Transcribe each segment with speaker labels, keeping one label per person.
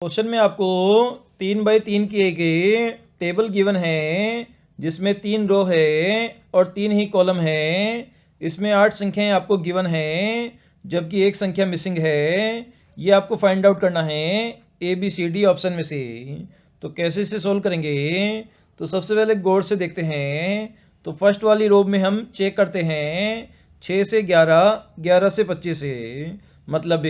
Speaker 1: Question में आपको 3x3 की एक टेबल गिवन है जिसमें 3 रो है और 3 ही कॉलम है। इसमें 8 संख्याएं आपको गिवन है जबकि एक संख्या मिसिंग है। ये आपको फाइंड आउट करना है ABCD ऑप्शन में से। तो कैसे इसे सोल्व करेंगे? तो सबसे पहले गौर से देखते हैं। तो फर्स्ट वाली रो में हम चेक करते हैं 6 से 11, 11 से 25 से, मतलब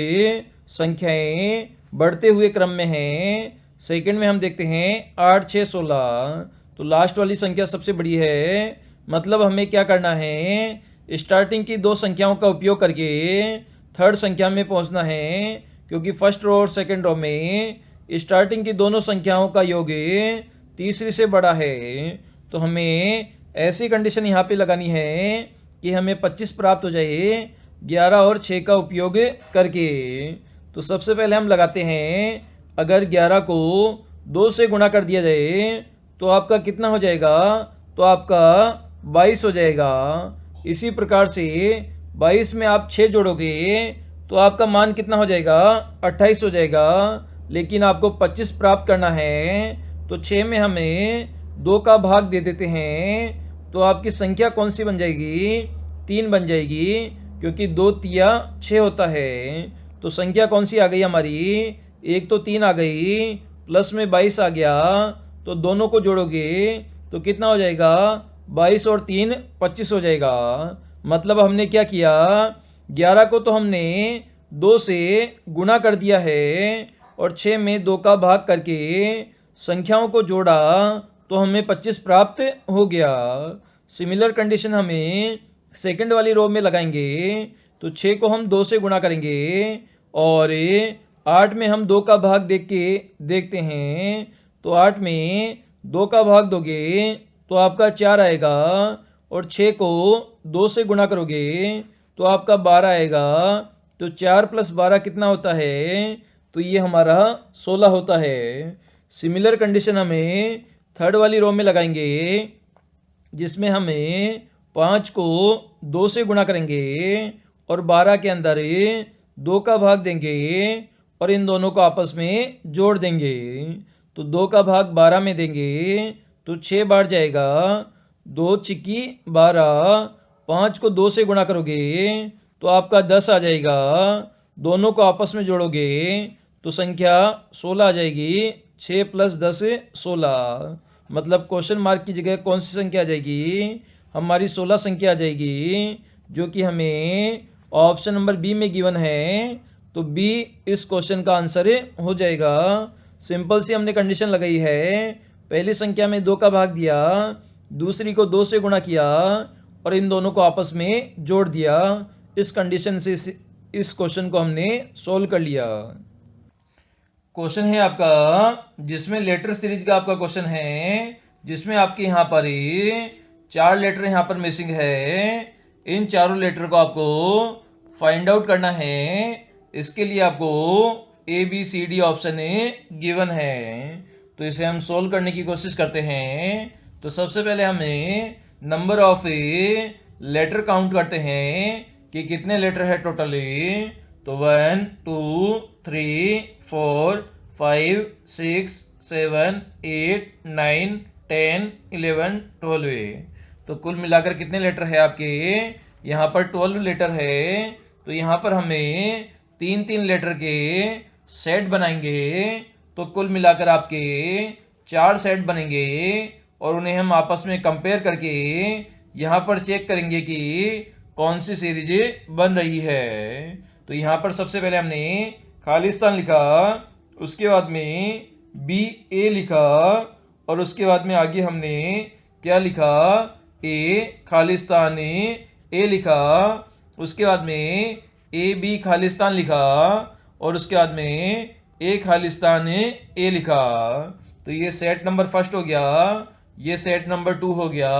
Speaker 1: संख्याएं बढ़ते हुए क्रम में हैं। सेकंड में हम देखते हैं 8, 6, 16, तो लास्ट वाली संख्या सबसे बड़ी है। मतलब हमें क्या करना है, स्टार्टिंग की दो संख्याओं का उपयोग करके थर्ड संख्या में पहुंचना है, क्योंकि फर्स्ट रो और सेकंड रो में स्टार्टिंग की दोनों संख्याओं का योग तीसरी से बड़ा है। तो हमें ऐसी कंडीशन यहाँ पे लगानी है कि हमें 25 प्राप्त हो जाए 11 और 6 का उपयोग करके। तो सबसे पहले हम लगाते हैं, अगर 11 को 2 से गुणा कर दिया जाए तो आपका कितना हो जाएगा? तो आपका 22 हो जाएगा। इसी प्रकार से 22 में आप 6 जोड़ोगे तो आपका मान कितना हो जाएगा? 28 हो जाएगा। लेकिन आपको 25 प्राप्त करना है तो 6 में हमें 2 का भाग दे देते हैं, तो आपकी संख्या कौन सी बन जाएगी? 3 बन जाएगी, क्योंकि 2 तिया 6 होता है। तो संख्या कौन सी आ गई हमारी? एक तो 3 आ गई, प्लस में 22 आ गया, तो दोनों को जोड़ोगे तो कितना हो जाएगा? 22 और 3 25 हो जाएगा। मतलब हमने क्या किया, 11 को तो हमने 2 से गुणा कर दिया है और 6 में 2 का भाग करके संख्याओं को जोड़ा तो हमें 25 प्राप्त हो गया। सिमिलर कंडीशन हमें सेकंड वाली रो में लगाएंगे। तो 6 को हम 2 से गुणा करेंगे और 8 में हम 2 का भाग देख के देखते हैं। तो 8 में 2 का भाग दोगे तो आपका 4 आएगा, और 6 को 2 से गुणा करोगे तो आपका 12 आएगा। तो 4 + 12 कितना होता है? तो ये हमारा 16 होता है। सिमिलर कंडीशन हमें थर्ड वाली रो में लगाएंगे, जिसमें हमें 5 को 2 से गुणा करेंगे और 12 के अंदर 2 का भाग देंगे और इन दोनों को आपस में जोड़ देंगे। तो 2 का भाग 12 में देंगे तो 6 बार जाएगा, 2 चिक्की 12, 5 को 2 से गुणा करोगे तो आपका 10 आ जाएगा। दोनों को आपस में जोड़ोगे तो संख्या 16 आ जाएगी। 6 + 10 16, मतलब क्वेश्चन मार्क की जगह कौन सी संख्या आ जाएगी? हमारी 16 संख्या आ जाएगी, जो कि हमें ऑप्शन नंबर बी में गिवन है। तो बी इस क्वेश्चन का आंसर हो जाएगा। सिंपल सी हमने कंडीशन लगाई है, पहली संख्या में 2 का भाग दिया, दूसरी को 2 से गुणा किया और इन दोनों को आपस में जोड़ दिया। इस कंडीशन से इस क्वेश्चन को हमने सोल्व कर लिया। क्वेश्चन है आपका, जिसमें लेटर सीरीज का आपका क्वेश्चन है, जिसमें आपके यहाँ पर 4 लेटर यहाँ पर मिसिंग है। इन चारों लेटर को आपको फाइंड आउट करना है। इसके लिए आपको ABCD ऑप्शन गिवन है। तो इसे हम सोल्व करने की कोशिश करते हैं। तो सबसे पहले हमें नंबर ऑफ लेटर काउंट करते हैं कि कितने लेटर है टोटली। तो 1, 2, 3, 4, 5, 6, 7, 8, 9, 10, 11, 12। तो कुल मिलाकर कितने लेटर है आपके? यहाँ पर 12 लेटर है। तो यहाँ पर हमें 3-3 लेटर के सेट बनाएंगे। तो कुल मिलाकर आपके 4 सेट बनेंगे और उन्हें हम आपस में कंपेयर करके यहाँ पर चेक करेंगे कि कौन सी सीरीज बन रही है। तो यहाँ पर सबसे पहले हमने खालिस्तान लिखा, उसके बाद में BA लिखा और उसके बाद में आगे हमने क्या लिखा? A खालिस्तान A लिखा। उसके बाद में AB खालिस्तान लिखा और उसके बाद में A खालिस्तान A लिखा। तो ये सेट नंबर फर्स्ट हो गया, ये सेट नंबर 2 हो गया,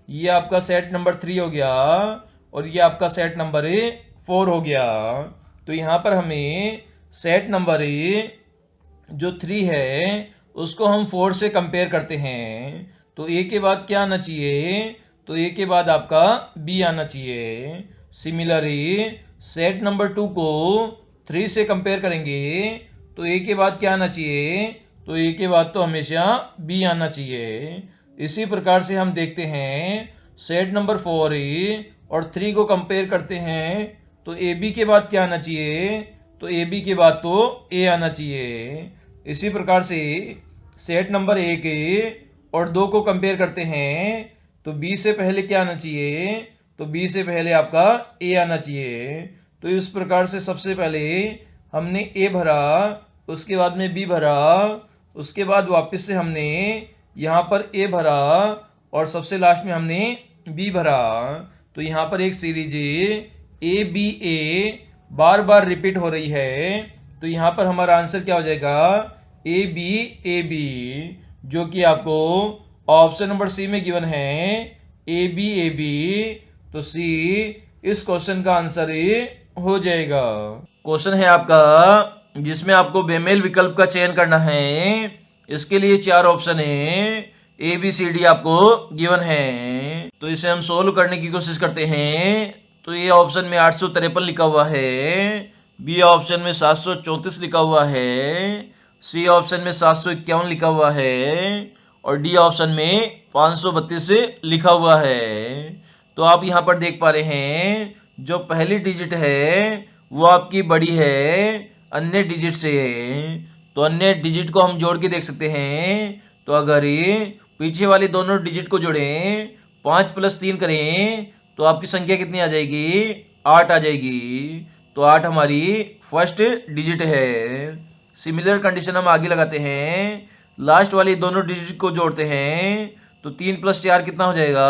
Speaker 1: ये आपका सेट नंबर 3 हो गया और ये आपका सेट नंबर 4 हो गया। तो यहाँ पर हमें सेट नंबर जो 3 है उसको हम 4 से कंपेयर करते हैं। तो A के बाद क्या आना चाहिए? तो A के बाद आपका B आना चाहिए। सिमिलरली सेट नंबर 2 को 3 से कंपेयर करेंगे तो ए के बाद क्या आना चाहिए, तो ए के बाद तो हमेशा बी आना चाहिए। इसी प्रकार से हम देखते हैं सेट नंबर 4 और 3 को कंपेयर करते हैं, तो ए बी के बाद क्या आना चाहिए, तो ए बी के बाद तो ए आना चाहिए। इसी प्रकार से सेट नंबर 1 और 2 को कंपेयर करते हैं, तो बी से पहले क्या आना चाहिए, तो बी से पहले आपका ए आना चाहिए। तो इस प्रकार से सबसे पहले हमने ए भरा, उसके बाद में बी भरा, उसके बाद वापस से हमने यहाँ पर ए भरा और सबसे लास्ट में हमने बी भरा। तो यहाँ पर एक सीरीज ए बी ए बार बार रिपीट हो रही है, तो यहाँ पर हमारा आंसर क्या हो जाएगा, ए बी, जो कि आपको ऑप्शन नंबर सी में गिवन है, ए बी। तो सी इस क्वेश्चन का आंसर हो जाएगा। क्वेश्चन है आपका जिसमें आपको बेमेल विकल्प का चयन करना है। इसके लिए 4 ऑप्शन है, ए बी सी डी आपको गिवन है। तो इसे हम सोल्व करने की कोशिश करते हैं। तो ये ऑप्शन में 853 लिखा हुआ है, बी ऑप्शन में 734 लिखा हुआ है, सी ऑप्शन में 751 लिखा हुआ है और डी ऑप्शन में 532 लिखा हुआ है। तो आप यहाँ पर देख पा रहे हैं जो पहली डिजिट है वो आपकी बड़ी है अन्य डिजिट से, तो अन्य डिजिट को हम जोड़ के देख सकते हैं। तो अगर ये पीछे वाली दोनों डिजिट को जोड़ें, 5 + 3 करें, तो आपकी संख्या कितनी आ जाएगी, 8 आ जाएगी। तो 8 हमारी फर्स्ट डिजिट है। सिमिलर कंडीशन हम आगे लगाते हैं, लास्ट वाली दोनों डिजिट को जोड़ते हैं, तो 3 + 4 कितना हो जाएगा,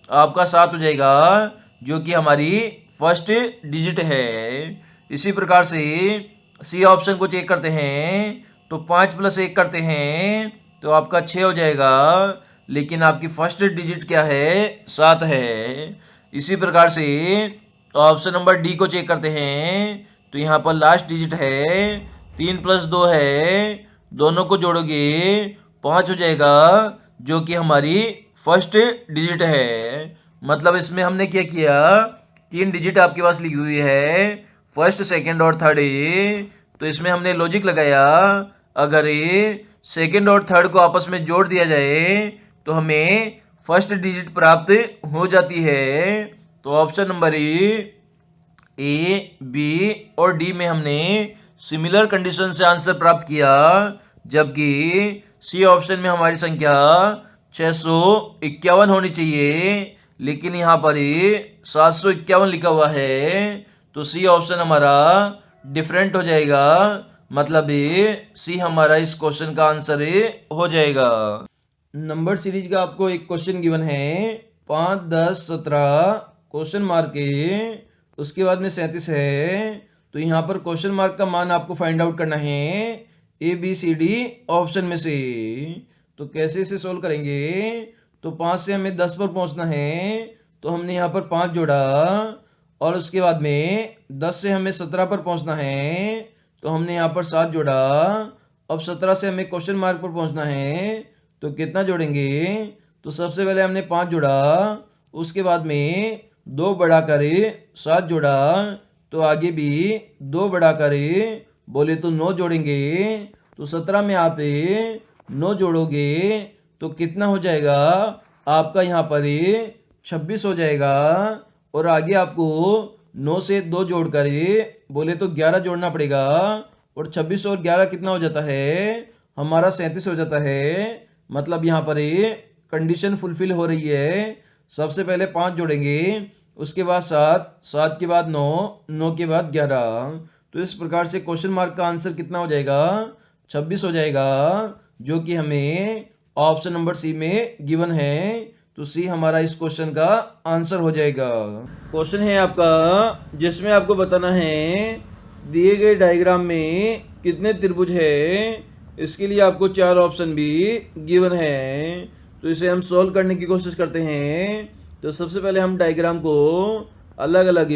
Speaker 1: आपका 7 हो जाएगा, जो कि हमारी फर्स्ट डिजिट है। इसी प्रकार से सी ऑप्शन को चेक करते हैं, तो 5 + 1 करते हैं, तो आपका 6 हो जाएगा, लेकिन आपकी फर्स्ट डिजिट क्या है, 7 है। इसी प्रकार से ऑप्शन नंबर डी को चेक करते हैं, तो यहाँ पर लास्ट डिजिट है, 3 + 2 है, दोनों को जोड़ोगे 5 हो जाएगा, जो कि हमारी फर्स्ट डिजिट है। मतलब इसमें हमने क्या किया, 3 डिजिट आपके पास लिखी हुई है, फर्स्ट, सेकंड और थर्ड। तो इसमें हमने लॉजिक लगाया, अगर ये सेकंड और थर्ड को आपस में जोड़ दिया जाए तो हमें फर्स्ट डिजिट प्राप्त हो जाती है। तो ऑप्शन नंबर ए बी और डी में हमने सिमिलर कंडीशन से आंसर प्राप्त किया, जबकि सी ऑप्शन में हमारी संख्या 651 होनी चाहिए, लेकिन यहाँ पर 751 लिखा हुआ है। तो सी ऑप्शन हमारा डिफरेंट हो जाएगा, मतलब सी हमारा इस क्वेश्चन का आंसर हो जाएगा। नंबर सीरीज का आपको एक क्वेश्चन गिवन है, 5, 10, 17 क्वेश्चन मार्क है, उसके बाद में 37 है। तो यहाँ पर क्वेश्चन मार्क का मान आपको फाइंड आउट करना है A B C D option में से। तो कैसे इसे सोल्व करेंगे, तो 5 से हमें 10 पर पहुँचना है, तो हमने यहाँ पर 5 जोड़ा, और उसके बाद में 10 से हमें 17 पर पहुँचना है, तो हमने यहाँ पर 7 जोड़ा। अब 17 से हमें क्वेश्चन मार्क पर पहुँचना है, तो कितना जोड़ेंगे, तो सबसे पहले हमने 5 जोड़ा, उसके बाद में 2 बढ़ाकर 7 जोड़ा, तो आगे भी 2 बढ़ाकर बोले तो 9 जोड़ेंगे। तो 17 में आप 9 जोड़ोगे तो कितना हो जाएगा, आपका यहाँ पर 26 हो जाएगा। और आगे आपको 9 से 2 जोड़कर बोले तो 11 जोड़ना पड़ेगा, और 26 और 11 कितना हो जाता है, हमारा 37 हो जाता है। मतलब यहाँ पर कंडीशन फुलफिल हो रही है। सबसे पहले 5 जोड़ेंगे, उसके बाद 7, 7 के बाद 9, 9 के बाद 11। तो इस प्रकार से क्वेश्चन मार्क का आंसर कितना हो जाएगा, 26 हो जाएगा, जो कि हमें ऑप्शन नंबर सी में गिवन है। तो सी हमारा इस क्वेश्चन का आंसर हो जाएगा। क्वेश्चन है आपका जिसमें आपको बताना है दिए गए डायग्राम में कितने त्रिभुज है। इसके लिए आपको 4 ऑप्शन भी गिवन है, तो इसे हम सॉल्व करने की कोशिश करते हैं। तो सबसे पहले हम डायग्राम को अलग अलग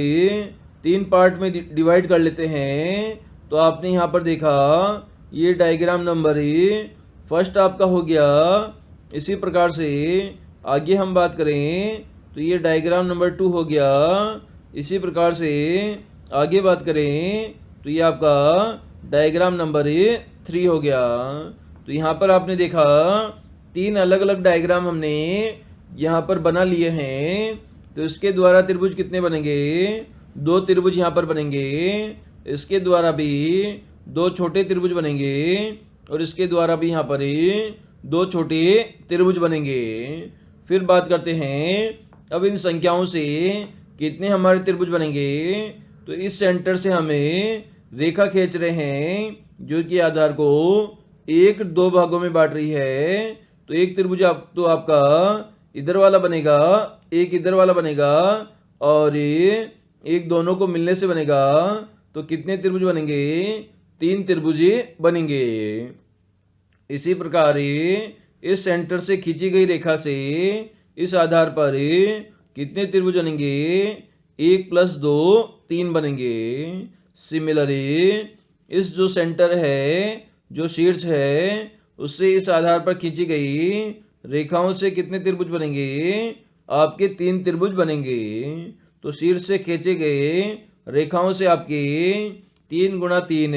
Speaker 1: 3 पार्ट में डिवाइड कर लेते हैं। तो आपने यहाँ पर देखा ये डायग्राम नंबर फर्स्ट आपका हो गया। इसी प्रकार से आगे हम बात करें तो ये डायग्राम नंबर 2 हो गया। इसी प्रकार से आगे बात करें तो ये आपका डायग्राम नंबर 3 हो गया। तो यहाँ पर आपने देखा 3 अलग अलग डायग्राम हमने यहाँ पर बना लिए हैं। तो इसके द्वारा त्रिभुज कितने बनेंगे? 2 त्रिभुज यहाँ पर बनेंगे। इसके द्वारा भी 2 छोटे त्रिभुज बनेंगे और इसके द्वारा भी यहाँ पर 2 छोटे त्रिभुज बनेंगे। फिर बात करते हैं अब इन संख्याओं से कितने हमारे त्रिभुज बनेंगे। तो इस सेंटर से हमें रेखा खींच रहे हैं जो कि आधार को 1-2 भागों में बांट रही है। तो एक त्रिभुज तो आपका इधर वाला बनेगा, एक इधर वाला बनेगा और एक दोनों को मिलने से बनेगा। तो कितने त्रिभुज बनेंगे? 3 त्रिभुज बनेंगे। इसी प्रकार इस सेंटर से खींची गई रेखा से इस आधार पर कितने त्रिभुज बनेंगे? 1 + 2 3 बनेंगे। सिमिलरली इस जो सेंटर है, जो शीर्ष है, उससे इस आधार पर खींची गई रेखाओं से कितने त्रिभुज बनेंगे? आपके 3 त्रिभुज बनेंगे। तो शीर्ष से खींचे गए रेखाओं से आपके 3 × 3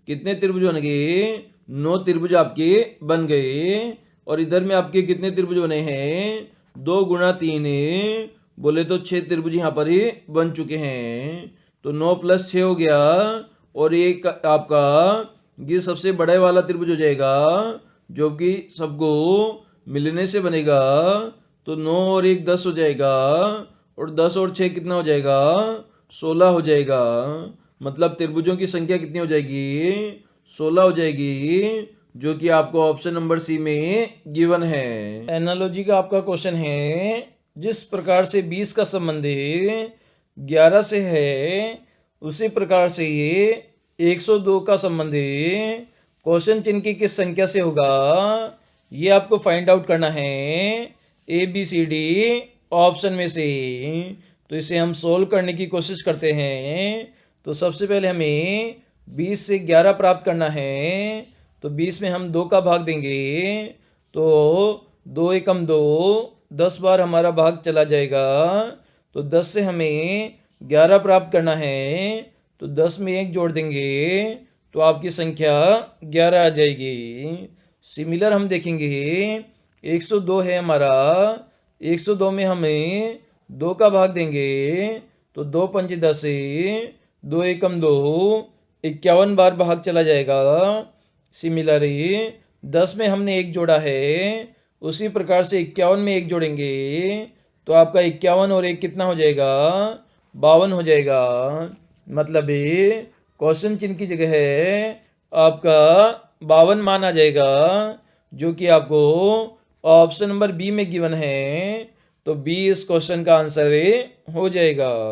Speaker 1: कितने त्रिभुज बनेंगे? 9 त्रिभुज आपके बन गए। और इधर में आपके कितने त्रिभुज बने हैं? 2 × 3 बोले तो 6 त्रिभुज यहाँ पर ही बन चुके हैं। तो 9 + 6 हो गया। और एक आपका ये सबसे बड़े वाला त्रिभुज हो जाएगा जो कि सबको मिलने से बनेगा। तो 9 और 1 10 हो जाएगा और 10 और 6 कितना हो जाएगा? 16 हो जाएगा। मतलब त्रिभुजों की संख्या कितनी हो जाएगी? 16 हो जाएगी, जो कि आपको ऑप्शन नंबर सी में गिवन है। एनालॉजी का आपका क्वेश्चन है, जिस प्रकार से 20 का संबंध 11 से है उसी प्रकार से ये 102 का संबंध क्वेश्चन चिन्ह की किस संख्या से होगा? ये आपको फाइंड आउट करना है ABCD ऑप्शन में से। तो इसे हम सोल्व करने की कोशिश करते हैं। तो सबसे पहले हमें 20 से 11 प्राप्त करना है। तो 20 में हम 2 का भाग देंगे तो 2 एकम 2, 10 बार हमारा भाग चला जाएगा। तो 10 से हमें 11 प्राप्त करना है। तो 10 में 1 जोड़ देंगे तो आपकी संख्या 11 आ जाएगी। सिमिलर हम देखेंगे 102 है हमारा। 102 में हमें 2 का भाग देंगे तो 2 × 5 = 10, 2 एकम 2, 51 बार भाग चला जाएगा। सिमिलरली 10 में हमने 1 जोड़ा है, उसी प्रकार से 51 में 1 जोड़ेंगे तो आपका 51 और 1 कितना हो जाएगा? 52 हो जाएगा। मतलब क्वेश्चन चिन्ह की जगह है आपका 52 मान आ जाएगा, जो कि आपको ऑप्शन नंबर बी में गिवन है। तो बी इस क्वेश्चन का आंसर हो जाएगा।